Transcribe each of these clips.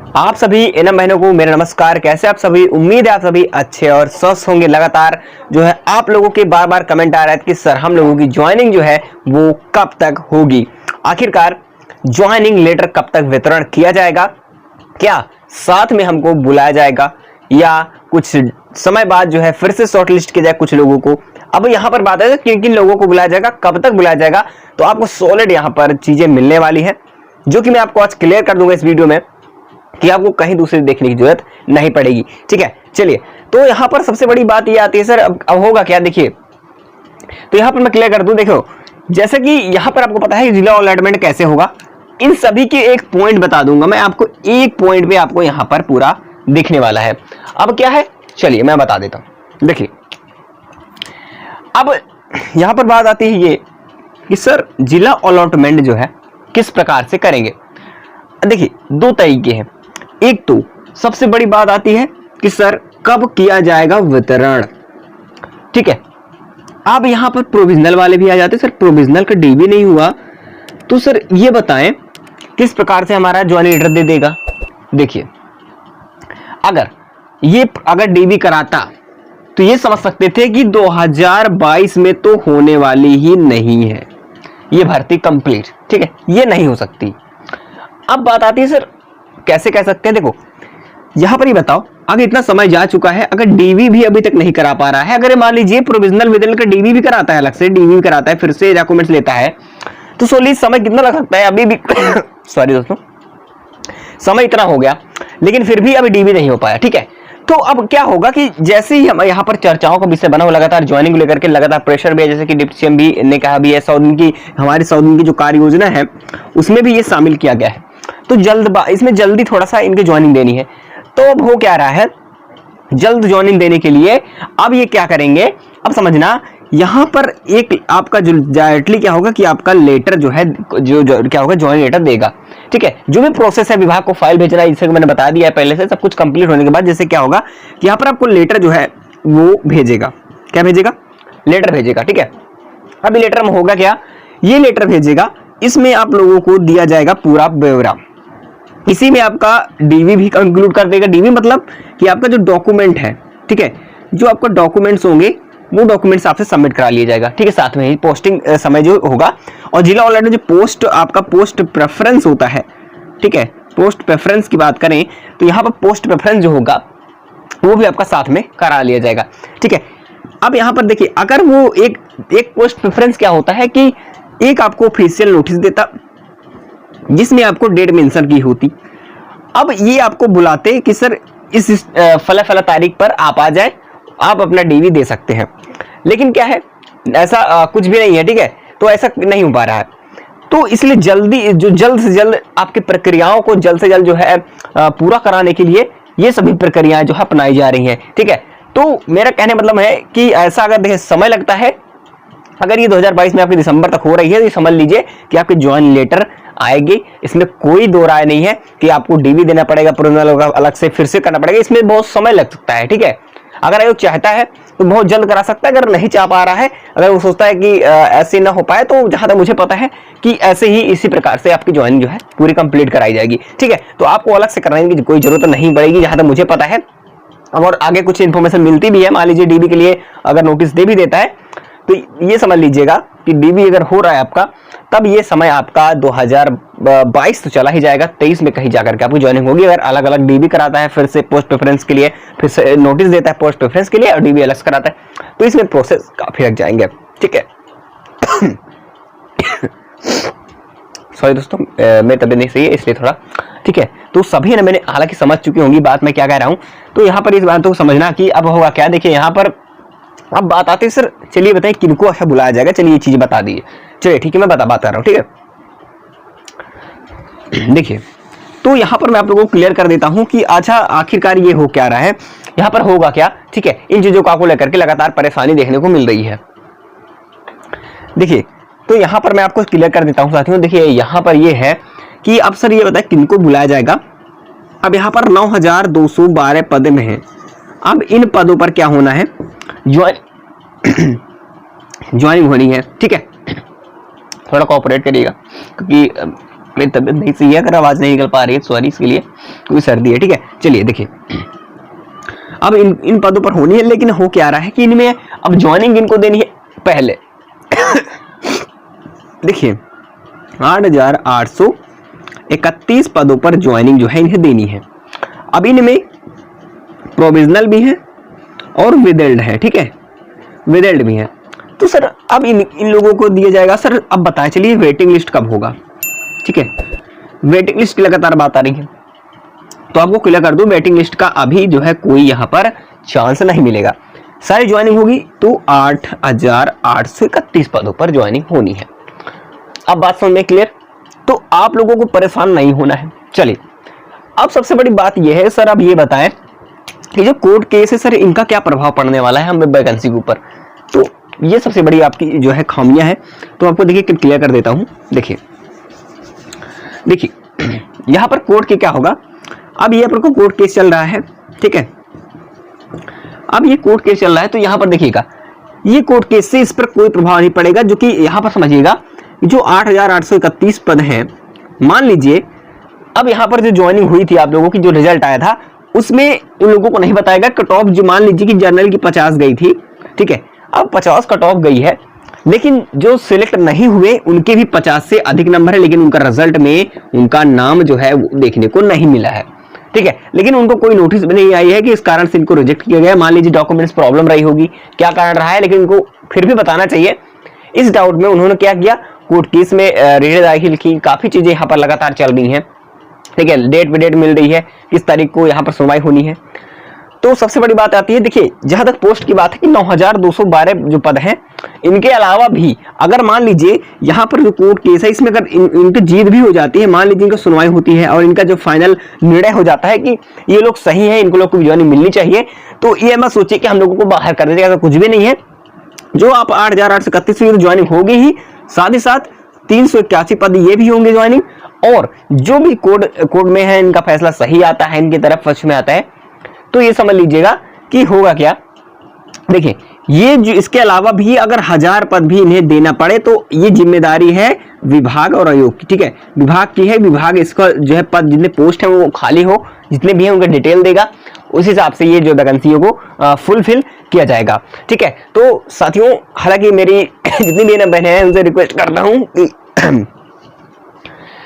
आप सभी एनएम बहनों को मेरा नमस्कार। कैसे आप सभी? उम्मीद है आप सभी अच्छे और स्वस्थ होंगे। लगातार जो है आप लोगों के बार बार कमेंट आ रहा है कि सर हम लोगों की ज्वाइनिंग जो है वो कब तक होगी। आखिरकार ज्वाइनिंग लेटर कब तक वितरण किया जाएगा? क्या साथ में हमको बुलाया जाएगा या कुछ समय बाद जो है फिर से शॉर्टलिस्ट किया जाए कुछ लोगों को? अब यहाँ पर बात है किन किन लोगों को बुलाया जाएगा, कब तक बुलाया जाएगा, तो आपको सॉलिड यहाँ पर चीजें मिलने वाली है जो कि मैं आपको आज क्लियर कर दूंगा इस वीडियो में कि आपको कहीं दूसरे देखने की जरूरत नहीं पड़ेगी। ठीक है, चलिए। तो यहाँ पर सबसे बड़ी बात ये आती है सर अब होगा क्या? देखिए, तो यहाँ पर मैं क्लियर कर दूं। देखो, जैसे कि यहाँ पर आपको पता है जिला अलॉटमेंट कैसे होगा, इन सभी के एक पॉइंट बता दूंगा मैं आपको। एक पॉइंट पे आपको यहाँ पर पूरा दिखने वाला है। अब क्या है, चलिए मैं बता देता हूं। देखिए, अब यहाँ पर बात आती है ये कि सर जिला अलॉटमेंट जो है किस प्रकार से करेंगे। देखिए, दो तरीके हैं। एक तो सबसे बड़ी बात आती है कि सर कब किया जाएगा वितरण। ठीक है, अब यहां पर प्रोविजनल वाले भी आ जाते हैं। सर प्रोविजनल का डीबी नहीं हुआ तो सर ये बताएं किस प्रकार से हमारा ज्वाइनिंग लेटर दे देगा। देखिए, अगर डीबी कराता तो ये समझ सकते थे कि 2022 में तो होने वाली ही नहीं है ये भर्ती कंप्लीट। ठीक है, ये नहीं हो सकती। अब बात आती है सर कैसे कह सकते हैं। देखो, यहां पर ही बताओ, अगर इतना समय जा चुका है, अगर डीवी भी अभी तक नहीं करा पा रहा है, अगर मान लीजिए प्रोविजनल विद्यालय का डीवी भी कराता है, अलग से डीवी भी कराता है, फिर से डॉक्यूमेंट्स लेता है, तो सोली समय कितना लग सकता है अभी भी सॉरी दोस्तों, समय इतना हो गया लेकिन फिर भी अभी डीवी नहीं हो पाया। ठीक है, तो अब क्या होगा कि जैसे ही हम यहाँ पर चर्चाओं का विषय बना हो, लगातार ज्वाइनिंग को लेकर के लगातार प्रेशर भी है, जैसे कि डिप्टी सीएम भी ने कहा भी है, 100 दिन की हमारी 100 दिन की जो कार्य योजना है उसमें भी ये शामिल किया गया है। तो इसमें जल्दी थोड़ा सा इनकी ज्वाइनिंग देनी है। तो अब हो क्या रहा है, जल्द ज्वाइनिंग देने के लिए अब ये क्या करेंगे, अब समझना, यहां पर एक आपका जो डायरेक्टली क्या होगा कि आपका लेटर जो है जो क्या होगा, ज्वाइनिंग लेटर देगा। ठीक है, जो भी प्रोसेस है विभाग को फाइल भेजना है, जैसे मैंने बता दिया है पहले से, सब कुछ कंप्लीट होने के बाद जैसे क्या होगा कि यहाँ पर आपको लेटर जो है वो भेजेगा। क्या भेजेगा? लेटर भेजेगा। ठीक है, अभी लेटर में होगा क्या, ये लेटर भेजेगा, इसमें आप लोगों को दिया जाएगा पूरा ब्यौरा। इसी में आपका डीवी भी इंक्लूड कर देगा। डीवी मतलब कि आपका जो डॉक्यूमेंट है, ठीक है, जो आपका डॉक्यूमेंट्स होंगे वो डॉक्यूमेंट्स आपसे सबमिट करा लिया जाएगा। ठीक है, साथ में ही पोस्टिंग समय जो होगा, और जिला ऑलरेडी जो पोस्ट आपका पोस्ट प्रेफरेंस होता है, ठीक है, पोस्ट प्रेफरेंस की बात करें तो यहाँ पर पोस्ट प्रेफरेंस जो होगा वो भी आपका साथ में करा लिया जाएगा। ठीक है, अब यहाँ पर देखिए, अगर वो एक पोस्ट प्रेफरेंस क्या होता है कि एक आपको ऑफिशियल नोटिस देता जिसमें आपको डेट मेंशन की होती। अब ये आपको बुलाते कि सर इस फला फला तारीख पर आप आ जाए, आप अपना डीवी दे सकते हैं। लेकिन क्या है, ऐसा कुछ भी नहीं है। ठीक है, तो ऐसा नहीं हो पा रहा है, तो इसलिए जल्द से जल्द आपकी प्रक्रियाओं को जल्द से जल्द जो है पूरा कराने के लिए ये सभी प्रक्रियाएं जो है अपनाई जा रही हैं। ठीक है, तो मेरा कहने मतलब है कि ऐसा अगर देखिए समय लगता है, अगर ये 2022 में आपकी दिसंबर तक हो रही है तो समझ लीजिए कि आपकी ज्वाइन लेटर आएगी। इसमें कोई दो राय नहीं है कि आपको डीवी देना पड़ेगा, प्रोविजनल अलग से फिर से करना पड़ेगा, इसमें बहुत समय लग सकता है। ठीक है, अगर आयोग चाहता है तो बहुत जल्द करा सकता है, अगर नहीं चाह पा रहा है, अगर वो सोचता है कि ऐसे ना हो पाए, तो जहां तक मुझे पता है कि ऐसे ही इसी प्रकार से आपकी ज्वाइनिंग जो है पूरी कंप्लीट कराई जाएगी। ठीक है, तो आपको अलग से कराने की कोई जरूरत नहीं पड़ेगी जहां तक मुझे पता है। और आगे कुछ इन्फॉर्मेशन मिलती भी है, मान लीजिए डीबी के लिए अगर नोटिस दे भी देता है तो ये समझ लीजिएगा कि डीबी अगर हो रहा है आपका, तब ये समय आपका 2022 तो चला ही जाएगा, 23 में कहीं जाकर के आपकी ज्वाइनिंग होगी। अगर अलग अलग डीबी कराता है फिर से पोस्ट प्रेफरेंस के लिए, फिर से नोटिस देता है पोस्ट प्रेफरेंस के लिए और डीबी अलग कराता है, तो इसमें प्रोसेस काफी लग जाएंगे। ठीक है सॉरी दोस्तों, मेरी तबीयत नहीं सही है इसलिए थोड़ा। ठीक है, तो सभी ने मैंने हालांकि समझ चुकी होंगी बात मैं क्या कह रहा हूं, तो यहाँ पर इस बात को समझना कि अब होगा क्या। देखिए, यहाँ पर अब बात आती है सर, चलिए बताइए किनको अच्छा बुलाया जाएगा। चलिए ये चीज बता दीजिए। चलिए ठीक है, मैं बता रहा हूँ। ठीक है, देखिए, तो यहाँ पर मैं आप लोगों को क्लियर कर देता हूँ कि अच्छा आखिरकार ये हो क्या रहा है, यहाँ पर होगा क्या। ठीक है, इन चीजों को लेकर के लगातार परेशानी देखने को मिल रही है। देखिए, तो यहाँ पर मैं आपको क्लियर कर देता हूँ साथियों। देखिए, यहाँ पर ये है कि अब सर ये बताए किनको बुलाया जाएगा। अब यहाँ पर 9212 पद में है। अब इन पदों पर क्या होना है, ज्वाइनिंग होनी है। ठीक है, थोड़ा कोऑपरेट करिएगा क्योंकि मेरी तबीयत नहीं सही है, अगर आवाज नहीं निकल पा रही है सॉरी इसके लिए, क्योंकि सर्दी है। ठीक है, चलिए देखिए अब इन पदों पर होनी है, लेकिन हो क्या रहा है कि इनमें अब ज्वाइनिंग इनको देनी है पहले। देखिए 8,831 पदों पर ज्वाइनिंग जो है इन्हें देनी है। अब इनमें प्रोविजनल भी है और विदेल्ड है। ठीक है, विदेल्ड भी है। तो सर अब इन लोगों को दिया जाएगा। सर अब बताएं चलिए वेटिंग लिस्ट कब होगा। ठीक है, वेटिंग लिस्ट की लगातार बात आ रही है, तो आपको क्लियर कर दूं वेटिंग लिस्ट का अभी जो है कोई यहाँ पर चांस नहीं मिलेगा। सारी ज्वाइनिंग होगी तो 8,831 पदों पर ज्वाइनिंग होनी है। अब बात समझ में क्लियर, तो आप लोगों को परेशान नहीं होना है। चलिए अब सबसे बड़ी बात यह है सर, अब ये बताएं कि जो कोर्ट केस है सर इनका क्या प्रभाव पड़ने वाला है हमें वैकेंसी के ऊपर। तो ये सबसे बड़ी आपकी जो है खामियां है, तो आपको देखिए क्लियर कर देता हूं। देखिए यहां पर कोर्ट के क्या होगा, अब ये आपको कोर्ट केस चल रहा है। ठीक है, अब ये कोर्ट केस चल रहा है, तो यहां पर देखिएगा ये कोर्ट केस से इस पर कोई प्रभाव नहीं पड़ेगा। जो कि यहां पर समझिएगा जो 8,831 पद हैं, मान लीजिए अब यहां पर जो ज्वाइनिंग हुई थी आप लोगों की, जो रिजल्ट आया था उसमें उन लोगों को नहीं बताएगा कट ऑफ। जो मान लीजिए कि जनरल की 50 गई थी, ठीक है, अब 50 कट ऑफ गई है, लेकिन जो सिलेक्ट नहीं हुए उनके भी 50 से अधिक नंबर है, लेकिन उनका रिजल्ट में उनका नाम जो है वो देखने को नहीं मिला है। ठीक है, लेकिन उनको कोई नोटिस भी नहीं आई है कि इस कारण से इनको रिजेक्ट किया गया। मान लीजिए डॉक्यूमेंट्स प्रॉब्लम रही होगी, क्या कारण रहा है, लेकिन इनको फिर भी बताना चाहिए। इस डाउट में उन्होंने क्या किया, कोर्ट केस में रेड दाखिल की, काफी चीजें यहाँ पर लगातार चल रही हैं। ठीक है, डेट पे डेट मिल रही है, किस तारीख को यहाँ पर सुनवाई होनी है। तो सबसे बड़ी बात आती है, देखिए जहां तक पोस्ट की बात है कि 9,212 जो पद हैं, इनके अलावा भी अगर मान लीजिए यहाँ पर जो कोर्ट केस है इसमें अगर इनकी जीत भी हो जाती है, मान लीजिए इनका सुनवाई होती है और इनका जो फाइनल निर्णय हो जाता है कि ये लोग सही है, इनको लोग को ज्वाइनिंग मिलनी चाहिए, तो ये मत सोचिए कि हम लोगों को बाहर कर देंगे, ऐसा कुछ भी नहीं है। जो आप 8,831 की ज्वाइनिंग होगी ही, साथ ही साथ 381 पद ये भी होंगे ज्वाइनिंग, और जो भी कोर्ट में है इनका फैसला सही आता है, इनकी तरफ पक्ष में आता है, तो ये समझ लीजिएगा कि होगा क्या। देखिए ये जो इसके अलावा भी अगर 1000 पद भी इन्हें देना पड़े तो ये जिम्मेदारी है विभाग और आयोग की। ठीक है, विभाग की है, विभाग इसका जो है पद जितने पोस्ट है वो खाली हो, जितने भी है उनका डिटेल देगा, उस हिसाब से ये जो वैकेंसियों को फुलफिल किया जाएगा। ठीक है, तो साथियों हालांकि मेरी जितनी भी बहनें हैं उनसे रिक्वेस्ट करता हूँ कि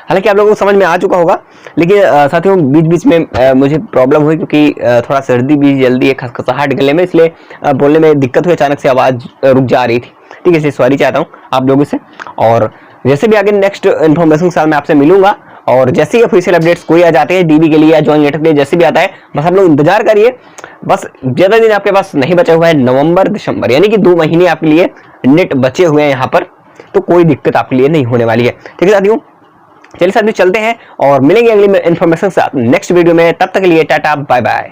हालांकि आप लोगों को समझ में आ चुका होगा, लेकिन साथियों बीच बीच में मुझे प्रॉब्लम हुई क्योंकि थोड़ा सर्दी भी जल्दी है, खसखसाहट गले में, इसलिए बोलने में दिक्कत हुई, अचानक से आवाज़ रुक जा रही थी। ठीक है, इसलिए सॉरी चाहता हूँ आप लोगों से। और जैसे भी आगे नेक्स्ट इन्फॉर्मेशन के साथ मैं आपसे मिलूंगा, और जैसे ही ऑफिशियल अपडेट्स कोई आ जाते हैं डीबी के लिए या ज्वाइनिंग लेटर के लिए, जैसे भी आता है बस आप लोग इंतजार करिए। बस ज़्यादा दिन आपके पास नहीं बचा हुआ है, नवंबर दिसंबर यानी कि 2 महीने आपके लिए नेट बचे हुए हैं यहाँ पर, तो कोई दिक्कत आपके लिए नहीं होने वाली है। ठीक है साथियों, चलिए साथियों चलते हैं और मिलेंगे अगली इन्फॉर्मेशन के साथ नेक्स्ट वीडियो में। तब तक के लिए टाटा बाय बाय।